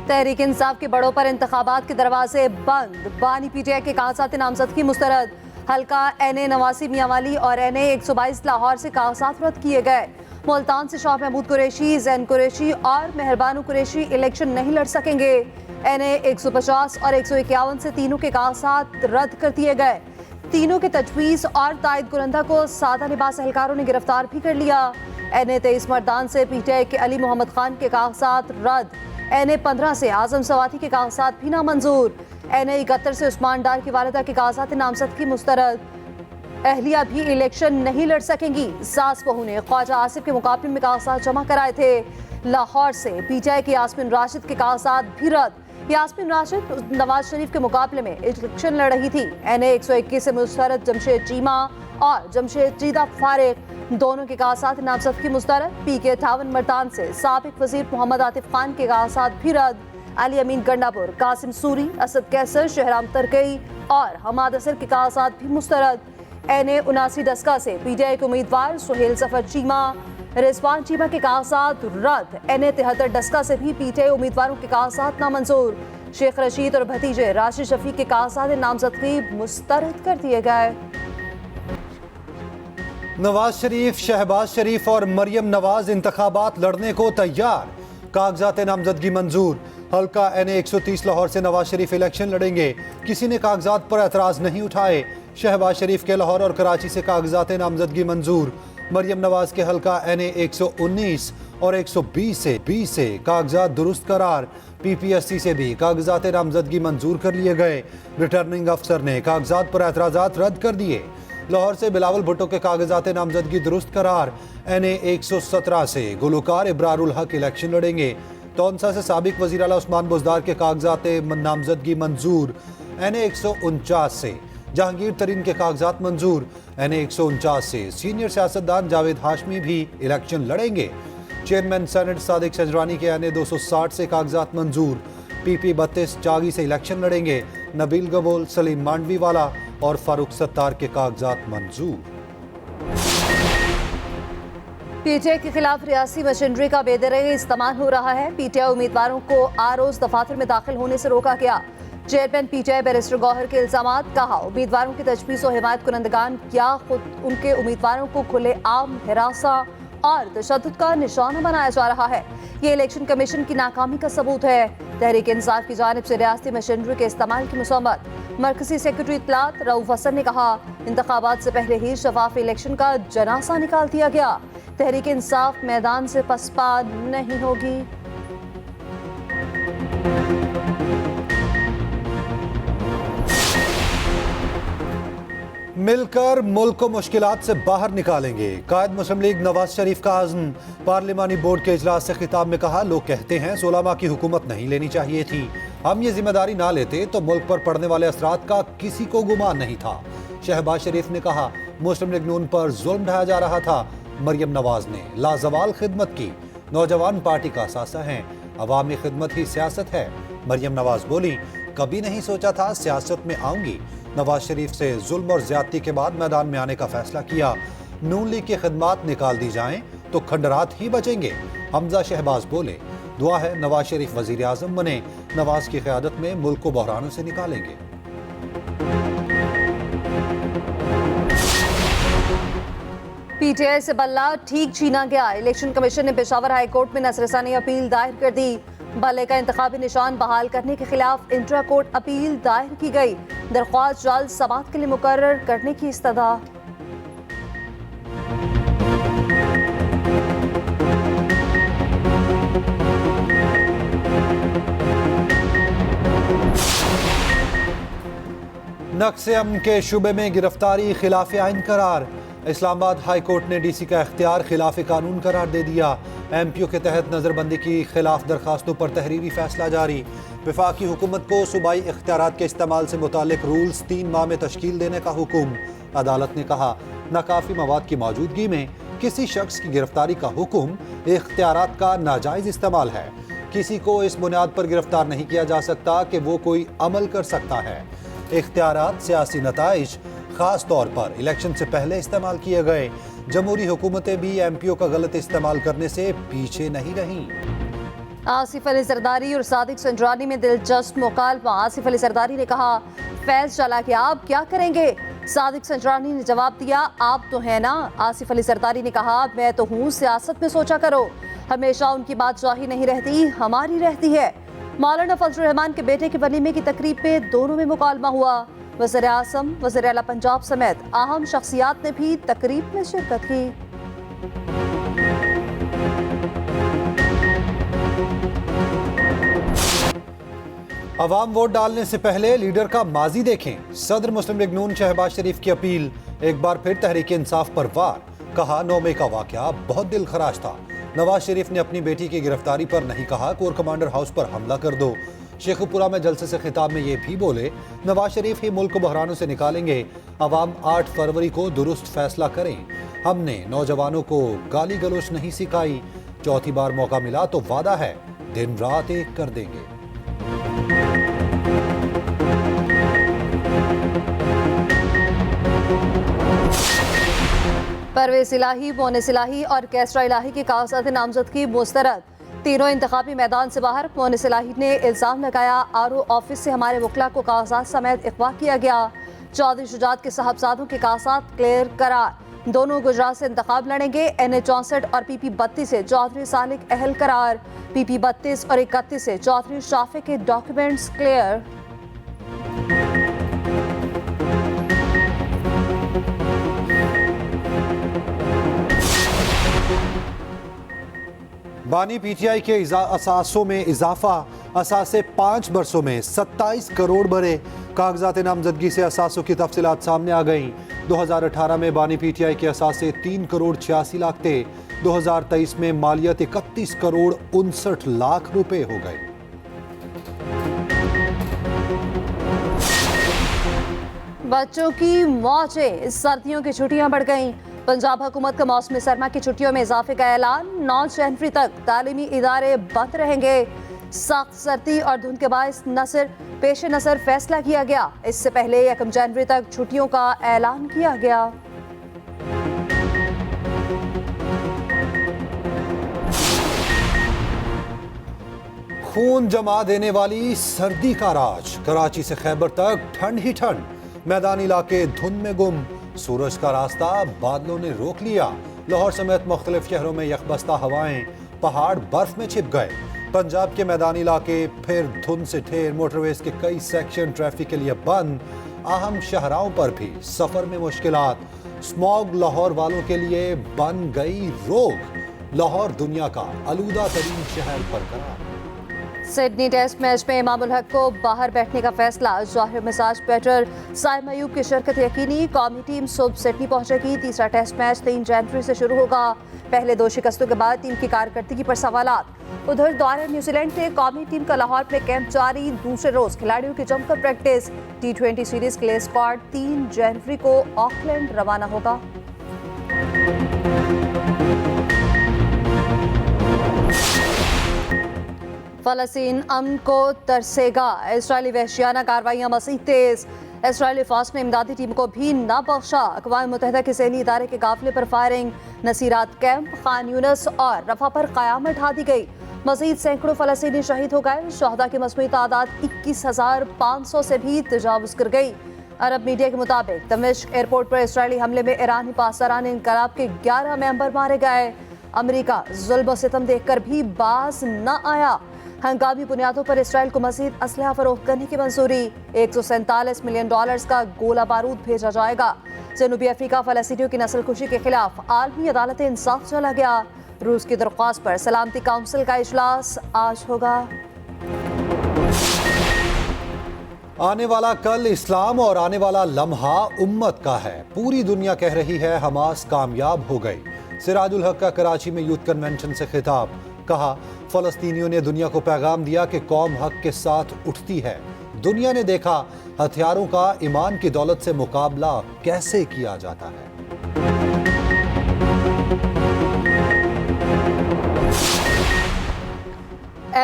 तहरीक इंसाफ के बड़ों पर इंतखाबात के दरवाजे बंद। बानी पीटीआई के कागजात नामजदगी मुस्तरद। हल्का NA नवासी मियांवाली और NA 122 लाहौर से कागजात रद्द किए गए। मुल्तान से शाह महमूद कुरैशी, जैन कुरैशी और मेहरबानू कुरैशी इलेक्शन नहीं लड़ सकेंगे। NA 150 और 151 से तीनों के कागजात रद्द कर दिए गए। तीनों के तजवीज़ और तायद कुरंदा को सादा लिबास एहलकारों ने गिरफ्तार भी कर लिया। NA 23 मर्दान से पीटीआई के अली मोहम्मद खान के कागजात रद्द। NA 15 से आजम सवाती के कागजात भी नामंजूर। NA 71 से उस्मान डार की वालिदा के कागजात नामजदगी मुस्तरद। अहलिया भी इलेक्शन नहीं लड़ सकेंगी। सास बहू ने ख्वाजा आसिफ के मुकाबले में कागजात जमा कराए थे। लाहौर से पीटीआई की यास्मीन राशिद के कागजात भी रद्द। यास्मीन राशिद नवाज शरीफ के मुकाबले में इलेक्शन लड़ रही थी। NA 121 से मुस्तरद जमशेद चीमा और जमशेद चीदा फारिग दोनों के कागजात नामजदगी मुस्तरद। PK 58 मर्दान से साबिक वजीर मोहम्मद आतिफ खान के कागजात भी रद्द। अली अमीन गंडापुर, कासिम सूरी, असद कैसर, शहराम तरकई और हमाद असर के कागजात भी मुस्तरद। NA 79 डस्का से पीटीआई के उम्मीदवार सुहेल जफर चीमा, रिजवान चीमा के कागजात रद्द। NA 73 डस्का से भी पीटीआई उम्मीदवारों के कागजात नामंजूर। शेख रशीद और भतीजे राशिद शफी के कागजात नामजदगी मुस्तरद कर दिए गए। नवाज शरीफ, शहबाज शरीफ और मरियम नवाज इंतखाबात लड़ने को तैयार। कागजात नामजदगी मंजूर। हल्का NA 130 लाहौर से नवाज शरीफ इलेक्शन लड़ेंगे। किसी ने कागजात पर एतराज नहीं उठाए। शहबाज शरीफ के लाहौर और कराची से कागजात नामजदगी मंजूर। मरियम नवाज के हल्का NA 119 और 120 से कागजात दुरुस्त करार। PPSC से भी कागजात नामजदगी मंजूर कर लिए गए। रिटर्निंग अफसर ने कागजात पर एतराजात रद्द कर दिए। लाहौर से बिलावल भुट्टो के कागजात नामजदगी दुरुस्त करार। NA 117 से गुलकार इब्रारुल हक इलेक्शन लड़ेंगे। तौनसा से साबिक वजीर आला उस्मान बुजदार के कागजात नामजदगी मंजूर। NA 149 से जहांगीर तरीन के कागजात मंजूर। NA 149 से सीनियर सियासतदान जावेद हाशमी भी इलेक्शन लड़ेंगे। चेयरमैन सेनेट सादिक शजरानी के NA 260 से कागजात मंजूर। PP 32 चागी से इलेक्शन लड़ेंगे। नबील गबोल, सलीम मांडवी वाला और फारूक सत्तार के कागजात मंजूर। पीटीआई के खिलाफ रियासी मशीनरी का बेदरगी इस्तेमाल हो रहा है। पीटीआई उम्मीदवारों को आरोज दफातर में दाखिल होने से रोका गया। चेयरमैन पीटीआई बैरिस्टर गौहर के इल्जामात। कहा, उम्मीदवारों की तजवीज़ और हिमायत कुनंदगान या खुद उनके उम्मीदवारों को खुले आम हिरासा और तशद्दुद का निशाना बनाया जा रहा है। ये इलेक्शन कमीशन की नाकामी का सबूत है। तहरीक इंसाफ की जानिब से रियासती मशीनरी के इस्तेमाल की मुसम्मत। मरकजी सेक्रेटरी इत्तलात रऊफ हसन ने कहा, इंतखाबात से पहले ही शफाफ इलेक्शन का जनासा निकाल दिया गया। तहरीक इंसाफ मैदान से पसपा नहीं होगी। मिलकर मुल्क को मुश्किलात से बाहर निकालेंगे। कायद मुस्लिम लीग नवाज शरीफ का आज़म। पार्लिमानी बोर्ड के इजलास से खिताब में कहा, लोग कहते हैं 16 माह की हुकूमत नहीं लेनी चाहिए थी। हम ये जिम्मेदारी ना लेते तो मुल्क पर पड़ने वाले असरात का किसी को गुमान नहीं था। शहबाज शरीफ ने कहा, मुस्लिम लीग नून पर जुल्म ढाया जा रहा था। मरियम नवाज ने लाजवाल खिदमत की। नौजवान पार्टी का असासा है। अवामी खिदमत ही सियासत है। मरियम नवाज बोली, कभी नहीं सोचा था सियासत में आऊंगी। नवाज शरीफ से जुल्म और ज्यादती के बाद मैदान में आने का फैसला किया। नून लीग की खिदमत निकाल दी जाएं तो खंडरात ही बचेंगे। हमजा शहबाज बोले, दुआ है नवाज शरीफ वजीर आजम बने। नवाज की क़यादत में मुल्क को बहरानों से निकालेंगे। पीटीआई से बल्ला ठीक छीना गया। इलेक्शन कमीशन ने पेशावर हाई कोर्ट में नजरसानी अपील दायर कर दी। बल्ले का इंतखाबी निशान बहाल करने के खिलाफ इंट्रा कोर्ट अपील दायर की गई। दरख्वास्त जल्द समाअत के लिए मुकर्रर करने की इस्तदा। नक्से अमन के शुबे में गिरफ्तारी खिलाफ आइन करार। इस्लामाबाद हाई कोर्ट ने DC का इख्तियार खिलाफ कानून करार दे दिया। MPO के तहत नज़रबंदी की खिलाफ दरखास्तों पर तहरीरी फैसला जारी। वफाकी हुकूमत को सूबाई इख्तियारात के इस्तेमाल से मुतालिक रूल्स 3 माह में तश्कील देने का हुक्म। अदालत ने कहा, नाकाफी मवाद की मौजूदगी में किसी शख्स की गिरफ्तारी का हुक्म इख्तियारात का नाजायज़ इस्तेमाल है। किसी को इस बुनियाद पर गिरफ्तार नहीं किया जा सकता कि वो कोई अमल कर सकता है। इख्तियारात सियासी नताइज खास तौर पर इलेक्शन से पहले इस्तेमाल किए गए। जमहूरी हुकूमतें भी MPO का गलत इस्तेमाल करने से पीछे नहीं रहीं। आसिफ अली जरदारी और सादिक संजरानी में दिलचस्प मुकालमा। आसिफ अली जरदारी ने कहा, फैज चला कि आप क्या करेंगे? सादिक संजरानी ने जवाब दिया, आप तो हैं ना। आसिफ अली जरदारी ने कहा, मैं तो हूँ, सियासत में सोचा करो। हमेशा उनकी बादशाही नहीं रहती, हमारी रहती है। मौलाना फजल रहमान के बेटे के वलीमे की तकरीब में दोनों में मुकालमा हुआ। वज़ीर आज़म, वज़ीर आला पंजाब समेत अहम शख्सियात ने भी तकरीब में शिरकत की। अवाम वोट डालने से पहले लीडर का माजी देखें। सदर मुस्लिम लीग नून शहबाज शरीफ की अपील एक बार फिर तहरीक इंसाफ पर वार। कहा, 9 मई का वाकया बहुत दिल खराश था। नवाज शरीफ ने अपनी बेटी की गिरफ्तारी पर नहीं कहा कोर कमांडर हाउस पर हमला कर दो। शेखुपुरा में जलसे से खिताब में ये भी बोले, नवाज शरीफ ही मुल्क को बहरानों से निकालेंगे। अवाम 8 फरवरी को दुरुस्त फैसला करें। हमने नौजवानों को गाली गलोच नहीं सिखाई। चौथी बार मौका मिला तो वादा है दिन रात एक कर देंगे। परवेज इलाही, मोनिस इलाही और कैसरा इलाही की कागजात नामजदगी मुस्तरद। तीनों इंतखाबी मैदान से बाहर। मोनिस इलाही ने इल्जाम लगाया, आरओ ऑफिस से हमारे वकला को कागजात समेत अगवा किया गया। चौधरी शुजात के साहबजादों के कागजात क्लियर करार। दोनों गुजरात से इंतखाब लड़ेंगे। NA 64 और PP 32 से चौधरी सालिक अहल करार। PP 32 और 31 से चौधरी शाफे के डॉक्यूमेंट्स क्लियर। बानी PTI के असासों में इजाफा। असासे 5 बरसों में 27 करोड़ भरे। कागजात नामजदगी से असासों की तफसीलात सामने आ गईं। 2018 में बानी PTI के असासे 3 करोड़ 86 लाख थे। 2023 में मालियत 31 करोड़ 59 लाख रुपए हो गए। बच्चों की मौजें, सर्दियों की छुट्टियां बढ़ गईं। पंजाब हुकूमत का मौसमी सरमा की छुट्टियों में इजाफे का ऐलान। 9 जनवरी तक तालीमी इदारे बंद रहेंगे। सख्त सर्दी और धुंध के बायस पेश नजर फैसला किया गया। इससे पहले 1 जनवरी तक छुट्टियों का ऐलान किया गया। खून जमा देने वाली सर्दी का राज। कराची से खैबर तक ठंड ही ठंड। मैदानी इलाके धुंध में गुम। सूरज का रास्ता बादलों ने रोक लिया। लाहौर समेत मुख्तलिफ शहरों में यकबस्ता हवाएं। पहाड़ बर्फ में छिप गए। पंजाब के मैदानी इलाके फिर धुंध से ठेर। मोटरवेज के कई सेक्शन ट्रैफिक के लिए बंद। अहम शहराओं पर भी सफर में मुश्किलात। स्मॉग लाहौर वालों के लिए बन गई रोग। लाहौर दुनिया का आलूदा तरीन शहर बरकरार। सिडनी टेस्ट मैच में इमाम उल हक को बाहर बैठने का फैसला। जाहिर मिजाज बैटर साइम अयूब की शिरकत यकीनी। कौमी टीम सुबह सिडनी पहुंचेगी। तीसरा टेस्ट मैच 3 जनवरी से शुरू होगा। पहले 2 शिकस्तों के बाद टीम की कारकर्दगी पर सवालात। उधर दौरे न्यूजीलैंड से कौमी टीम का लाहौर में कैंप जारी। दूसरे रोज खिलाड़ियों की जमकर प्रैक्टिस। T20 सीरीज के लिए स्क्वाड 3 जनवरी को ऑकलैंड रवाना होगा। फलस्तीन अमन को तरसेगा। इसराइली वहशियाना कार्रवाइयां मज़ीद तेज। इसराइली फौज ने इमदादी टीम को भी न बख्शा। अक़वाम मुत्तहिदा के सैनी इदारे के काफिले पर firing. Nuseirat camp, Khan Younis और रफा पर क़यामत ढा दी गई। मज़ीद सैकड़ों फलस्तीनी शहीद हो गए। शहदा की मजमूई तादाद 21,500 से भी तजावुज़ कर गई। अरब मीडिया के मुताबिक दमिश्क एयरपोर्ट पर इसराइली हमले में ईरानी पासदारान इनकलाब के 11 मेंबर मारे गए। अमेरिका जुल्म सितम देखकर भी बाज न आया। हंगामी बुनियादों पर इसराइल को मजीद असलहा फरोख्त करने की मंजूरी। $147 मिलियन का गोला बारूद भेजा जाएगा। जनूबी अफ्रीका फलस्तीनियों की नस्लकुशी के खिलाफ आलमी अदालत इंसाफ चला गया। रूस की दरख्वास्त पर सलामती काउंसिल का इजलास आज होगा। आने वाला कल इस्लाम और आने वाला लम्हा उम्मत का है। पूरी दुनिया कह रही है हमास कामयाब हो गई। सिराजुल हक का कराची में यूथ कन्वेंशन से खिताब। कहा, फलस्तीनियों ने दुनिया को पैगाम दिया कि कौम हक के साथ उठती है। दुनिया ने देखा हथियारों का ईमान की दौलत से मुकाबला कैसे किया जाता है।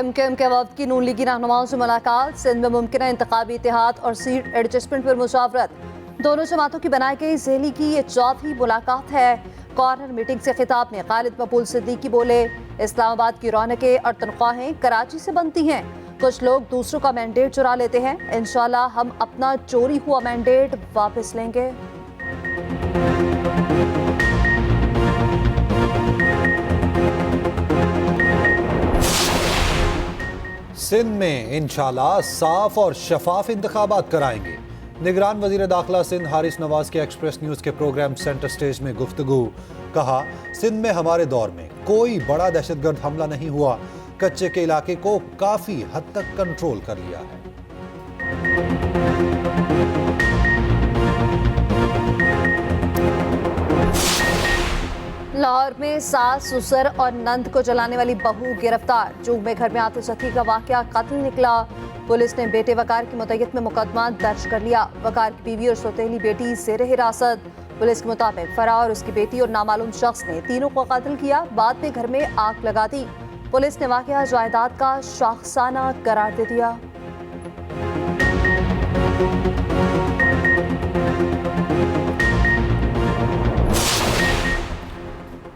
MKM के वक्त की नून लीगी रहनुमाओं से मुलाकात। सिंध में मुमकिन इंतखाबी इत्तेहाद और सीट एडजस्टमेंट पर मुशावरत। दोनों जमातों की बनाई गई ज़ेली की ये चौथी मुलाकात है। कॉर्नर मीटिंग से खिताब में खालिद मकबूल सिद्दीकी बोले, इस्लामाबाद की रौनकें और तनख्वाहें कराची से बनती हैं। कुछ लोग दूसरों का मैंडेट चुरा लेते हैं, इंशाल्लाह हम अपना चोरी हुआ मैंडेट वापस लेंगे। सिंध में इंशाल्लाह साफ और शफाफ इंतखाबात कराएंगे। निगरान वजीर दाखिला सिंध हारिस नवाज के एक्सप्रेस न्यूज के प्रोग्राम सेंटर स्टेज में गुफ्तगू। कहा, सिंध में हमारे दौर में कोई बड़ा दहशतगर्द हमला नहीं हुआ। कच्चे के इलाके को काफी हद तक कंट्रोल कर लिया है। लाहौर में सास, ससुर और नंद को जलाने वाली बहू गिरफ्तार। चूग में घर में आतिशबाजी का वाकया कत्ल निकला। पुलिस ने बेटे वकार की मुतय्यद में मुकदमा दर्ज कर लिया। वकार की बीवी और सौतेली बेटी ज़ेरे हिरासत। पुलिस के मुताबिक फरार और उसकी बेटी और नामालूम शख्स ने तीनों को कत्ल किया, बाद में घर में आग लगा दी। पुलिस ने वाकया जायदाद का शाखसाना करार दे दिया।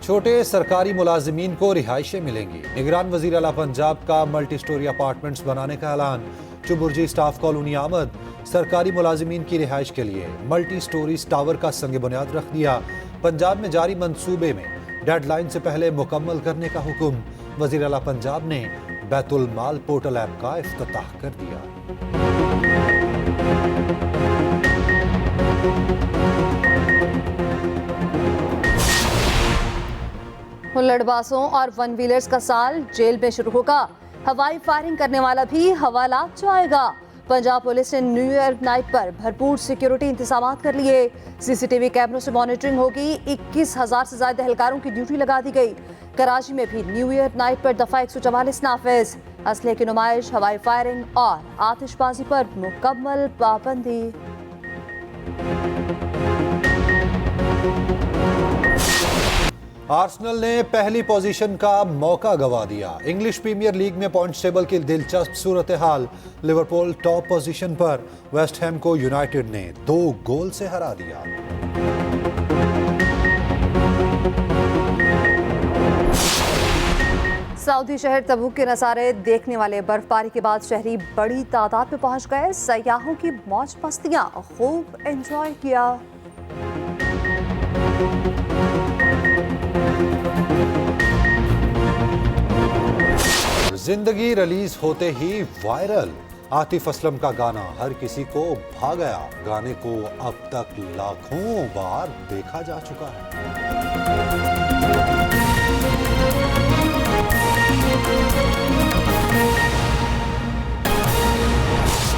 छोटे सरकारी मुलाजिमीन को रिहाइशें मिलेंगी। निगरान वजीर आला पंजाब का मल्टी स्टोरी अपार्टमेंट्स बनाने का ऐलान। चुबुर्जी स्टाफ कॉलोनी आमद सरकारी मुलाजिमीन की रिहाइश के लिए मल्टी स्टोरी टावर का संग बुनियाद रख दिया। पंजाब में जारी मंसूबे में डेडलाइन से पहले मुकम्मल करने का हुक्म। वजीर आला पंजाब ने बैतुल माल पोर्टल ऐप का इफ्तिताह कर दिया। हुल्लड़बाजों और वन व्हीलर्स का साल जेल में शुरू होगा। हवाई फायरिंग करने वाला भी हवालात जाएगा। पंजाब पुलिस ने न्यू ईयर नाइट पर भरपूर सिक्योरिटी इंतजाम कर लिए। सीसीटीवी कैमरों से मॉनिटरिंग होगी। 21,000 से ज्यादा एहलकारों की ड्यूटी लगा दी गई। कराची में भी न्यू ईयर नाइट पर दफा 144 नाफिज। असले की नुमाइश, हवाई फायरिंग और आतिशबाजी पर मुकम्मल पाबंदी। आर्सेनल ने पहली पोजीशन का मौका गंवा दिया। इंग्लिश प्रीमियर लीग में पॉइंट्स टेबल की दिलचस्प सूरत हाल। लिवरपूल टॉप पोजीशन पर, वेस्ट हैम को यूनाइटेड ने 2 गोल से हरा दिया। सऊदी शहर तबूक के नज़ारे देखने वाले बर्फबारी के बाद शहरी बड़ी तादाद में पहुंच गए। सयाहों की मौज मस्तियां खूब एंजॉय किया। जिंदगी रिलीज होते ही वायरल। आतिफ असलम का गाना हर किसी को भा गया। गाने को अब तक लाखों बार देखा जा चुका है।